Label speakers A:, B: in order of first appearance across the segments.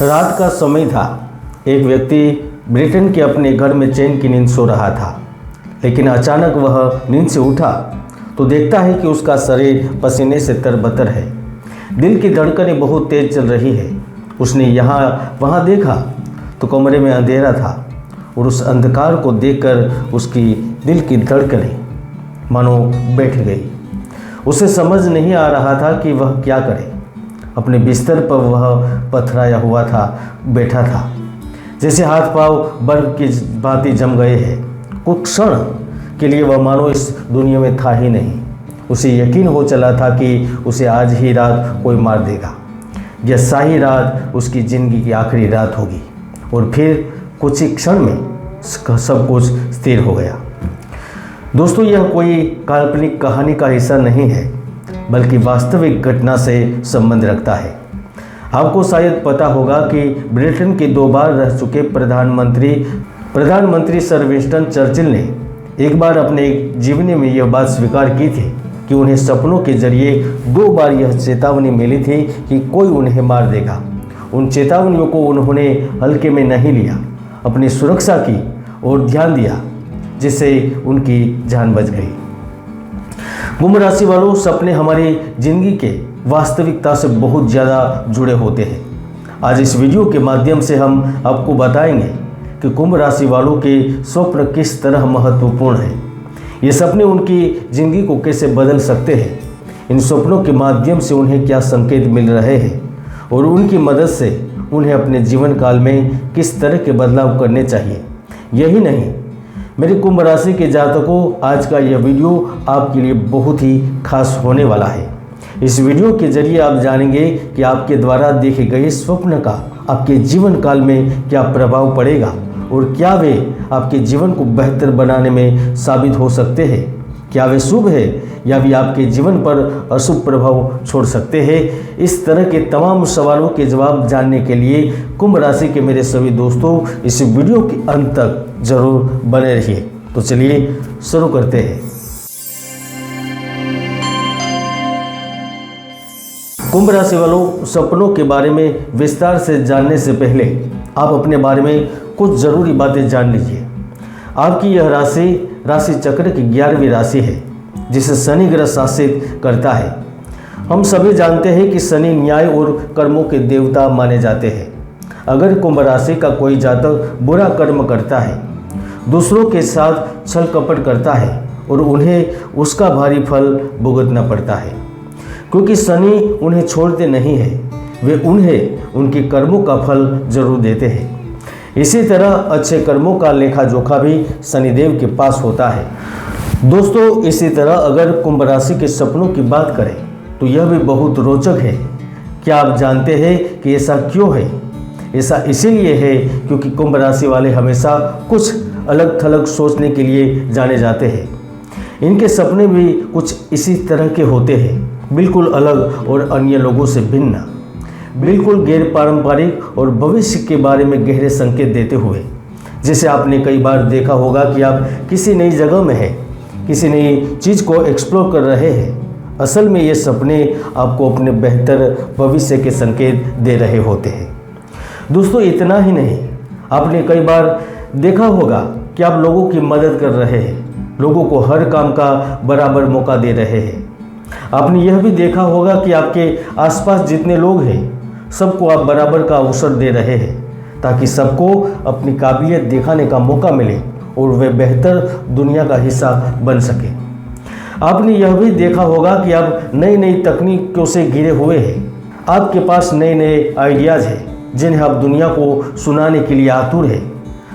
A: रात का समय था। एक व्यक्ति ब्रिटेन के अपने घर में चैन की नींद सो रहा था, लेकिन अचानक वह नींद से उठा तो देखता है कि उसका शरीर पसीने से तरबतर है। दिल की धड़कनें बहुत तेज चल रही है। उसने यहाँ वहाँ देखा तो कमरे में अंधेरा था और उस अंधकार को देखकर उसकी दिल की धड़कनें मानो बैठ गई। उसे समझ नहीं आ रहा था कि वह क्या करे। अपने बिस्तर पर वह पथराया हुआ था, बैठा था, जैसे हाथ पांव बर्फ की भांति जम गए हैं। कुछ क्षण के लिए वह मानो इस दुनिया में था ही नहीं। उसे यकीन हो चला था कि उसे आज ही रात कोई मार देगा। यह शाही रात उसकी ज़िंदगी की आखिरी रात होगी। और फिर कुछ ही क्षण में सब कुछ स्थिर हो गया। दोस्तों, यह कोई काल्पनिक कहानी का हिस्सा नहीं है, बल्कि वास्तविक घटना से संबंध रखता है। आपको शायद पता होगा कि ब्रिटेन के 2 बार रह चुके प्रधानमंत्री सर विंस्टन चर्चिल ने एक बार अपने जीवनी में यह बात स्वीकार की थी कि उन्हें सपनों के जरिए 2 बार यह चेतावनी मिली थी कि कोई उन्हें मार देगा। उन चेतावनियों को उन्होंने हल्के में नहीं लिया, अपनी सुरक्षा की ओर ध्यान दिया, जिससे उनकी जान बच गई। कुंभ राशि वालों, सपने हमारी जिंदगी के वास्तविकता से बहुत ज़्यादा जुड़े होते हैं। आज इस वीडियो के माध्यम से हम आपको बताएंगे कि कुंभ राशि वालों के स्वप्न किस तरह महत्वपूर्ण हैं। ये सपने उनकी ज़िंदगी को कैसे बदल सकते हैं, इन सपनों के माध्यम से उन्हें क्या संकेत मिल रहे हैं और उनकी मदद से उन्हें अपने जीवन काल में किस तरह के बदलाव करने चाहिए। यही नहीं, मेरे कुंभ राशि के जातकों, आज का यह वीडियो आपके लिए बहुत ही खास होने वाला है। इस वीडियो के जरिए आप जानेंगे कि आपके द्वारा देखे गए स्वप्न का आपके जीवन काल में क्या प्रभाव पड़ेगा और क्या वे आपके जीवन को बेहतर बनाने में साबित हो सकते हैं। क्या वे शुभ है या भी आपके जीवन पर अशुभ प्रभाव छोड़ सकते हैं। इस तरह के तमाम सवालों के जवाब जानने के लिए कुंभ राशि के मेरे सभी दोस्तों, इस वीडियो के अंत तक जरूर बने रहिए। तो चलिए शुरू करते हैं। कुंभ राशि वालों, सपनों के बारे में विस्तार से जानने से पहले आप अपने बारे में कुछ ज़रूरी बातें जान लीजिए। आपकी यह राशि चक्र की 11वीं राशि है, जिसे शनि ग्रह शासित करता है। हम सभी जानते हैं कि शनि न्याय और कर्मों के देवता माने जाते हैं। अगर कुंभ राशि का कोई जातक बुरा कर्म करता है, दूसरों के साथ छल कपट करता है और उन्हें उसका भारी फल भुगतना पड़ता है, क्योंकि शनि उन्हें छोड़ते नहीं हैं, वे उन्हें उनके कर्मों का फल जरूर देते हैं। इसी तरह अच्छे कर्मों का लेखा जोखा भी शनिदेव के पास होता है। दोस्तों, इसी तरह अगर कुंभ राशि के सपनों की बात करें तो यह भी बहुत रोचक है। क्या आप जानते हैं कि ऐसा क्यों है? ऐसा इसीलिए है क्योंकि कुंभ राशि वाले हमेशा कुछ अलग थलग सोचने के लिए जाने जाते हैं। इनके सपने भी कुछ इसी तरह के होते हैं, बिल्कुल अलग और अन्य लोगों से भिन्न, बिल्कुल गैर पारंपरिक और भविष्य के बारे में गहरे संकेत देते हुए। जैसे आपने कई बार देखा होगा कि आप किसी नई जगह में हैं, किसी नई चीज़ को एक्सप्लोर कर रहे हैं। असल में ये सपने आपको अपने बेहतर भविष्य के संकेत दे रहे होते हैं। दोस्तों, इतना ही नहीं, आपने कई बार देखा होगा कि आप लोगों की मदद कर रहे हैं, लोगों को हर काम का बराबर मौका दे रहे हैं। आपने यह भी देखा होगा कि आपके आसपास जितने लोग हैं, सबको आप बराबर का अवसर दे रहे हैं, ताकि सबको अपनी काबिलियत दिखाने का मौका मिले और वे बेहतर दुनिया का हिस्सा बन सके। आपने यह भी देखा होगा कि आप नई नई तकनीकों से घिरे हुए हैं। आपके पास नए नए आइडियाज़ हैं जिन्हें आप दुनिया को सुनाने के लिए आतुर हैं।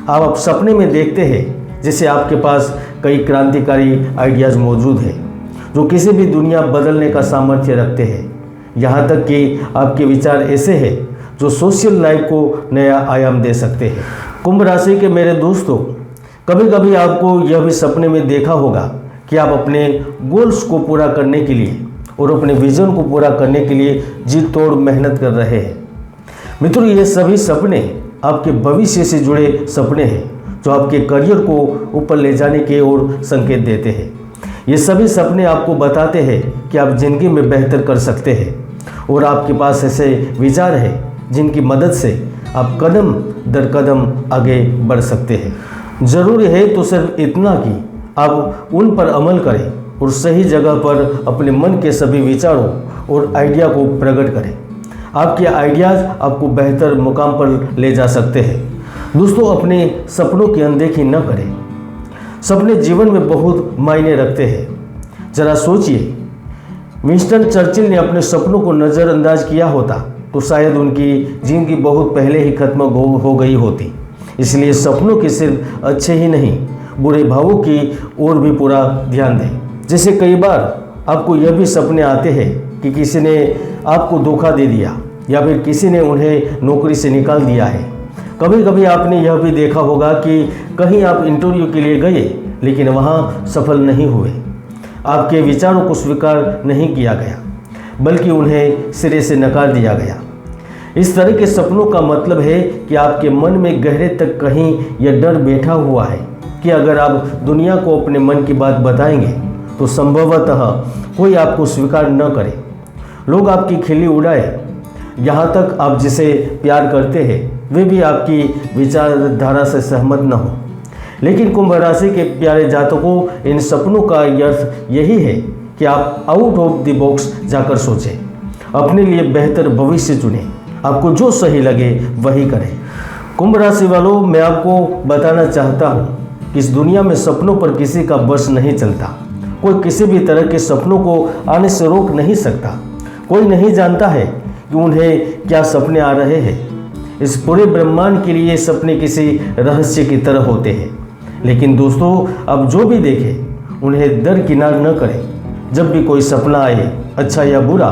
A: आप सपने में देखते हैं जैसे आपके पास कई क्रांतिकारी आइडियाज़ मौजूद हैं जो किसी भी दुनिया बदलने का सामर्थ्य रखते हैं। यहाँ तक कि आपके विचार ऐसे हैं जो सोशल लाइफ को नया आयाम दे सकते हैं। कुंभ राशि के मेरे दोस्तों, कभी कभी आपको यह भी सपने में देखा होगा कि आप अपने गोल्स को पूरा करने के लिए और अपने विजन को पूरा करने के लिए जी तोड़ मेहनत कर रहे हैं। मित्रों, ये सभी सपने आपके भविष्य से जुड़े सपने हैं जो आपके करियर को ऊपर ले जाने की ओर संकेत देते हैं। ये सभी सपने आपको बताते हैं कि आप ज़िंदगी में बेहतर कर सकते हैं और आपके पास ऐसे विचार हैं जिनकी मदद से आप कदम दर कदम आगे बढ़ सकते हैं। ज़रूरी है तो सिर्फ इतना कि आप उन पर अमल करें और सही जगह पर अपने मन के सभी विचारों और आइडिया को प्रकट करें। आपके आइडियाज़ आपको बेहतर मुकाम पर ले जा सकते हैं। दोस्तों, अपने सपनों की अनदेखी न करें। सपने जीवन में बहुत मायने रखते हैं। जरा सोचिए, विंस्टन चर्चिल ने अपने सपनों को नज़रअंदाज किया होता तो शायद उनकी ज़िंदगी बहुत पहले ही खत्म हो गई होती। इसलिए सपनों के सिर्फ अच्छे ही नहीं, बुरे भावों की ओर भी पूरा ध्यान दें। जैसे कई बार आपको यह भी सपने आते हैं कि किसी ने आपको धोखा दे दिया या फिर किसी ने उन्हें नौकरी से निकाल दिया है। कभी कभी आपने यह भी देखा होगा कि कहीं आप इंटरव्यू के लिए गए लेकिन वहाँ सफल नहीं हुए। आपके विचारों को स्वीकार नहीं किया गया बल्कि उन्हें सिरे से नकार दिया गया। इस तरह के सपनों का मतलब है कि आपके मन में गहरे तक कहीं यह डर बैठा हुआ है कि अगर आप दुनिया को अपने मन की बात बताएंगे तो संभवतः कोई आपको स्वीकार न करे, लोग आपकी खिल्ली उड़ाए। यहाँ तक आप जिसे प्यार करते हैं वे भी आपकी विचारधारा से सहमत न हो। लेकिन कुंभ राशि के प्यारे जातकों, इन सपनों का अर्थ यही है कि आप आउट ऑफ द बॉक्स जाकर सोचें, अपने लिए बेहतर भविष्य चुनें, आपको जो सही लगे वही करें। कुंभ राशि वालों, मैं आपको बताना चाहता हूँ कि इस दुनिया में सपनों पर किसी का बस नहीं चलता। कोई किसी भी तरह के सपनों को आने से रोक नहीं सकता। कोई नहीं जानता है कि उन्हें क्या सपने आ रहे हैं। इस पूरे ब्रह्मांड के लिए सपने किसी रहस्य की तरह होते हैं। लेकिन दोस्तों, अब जो भी देखें उन्हें दरकिनार न करें। जब भी कोई सपना आए, अच्छा या बुरा,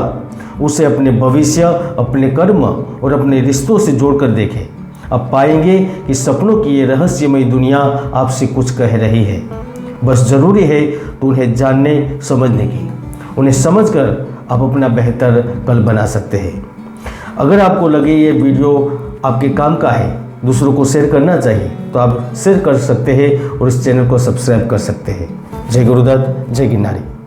A: उसे अपने भविष्य, अपने कर्म और अपने रिश्तों से जोड़कर देखें। अब पाएंगे कि सपनों की ये रहस्यमय दुनिया आपसे कुछ कह रही है। बस ज़रूरी है तो उन्हें जानने समझने की। उन्हें समझकर आप अपना बेहतर कल बना सकते हैं। अगर आपको लगे ये वीडियो आपके काम का है, दूसरों को शेयर करना चाहिए, तो आप शेयर कर सकते हैं और इस चैनल को सब्सक्राइब कर सकते हैं। जय गुरुदत्त, जय गिरनारी।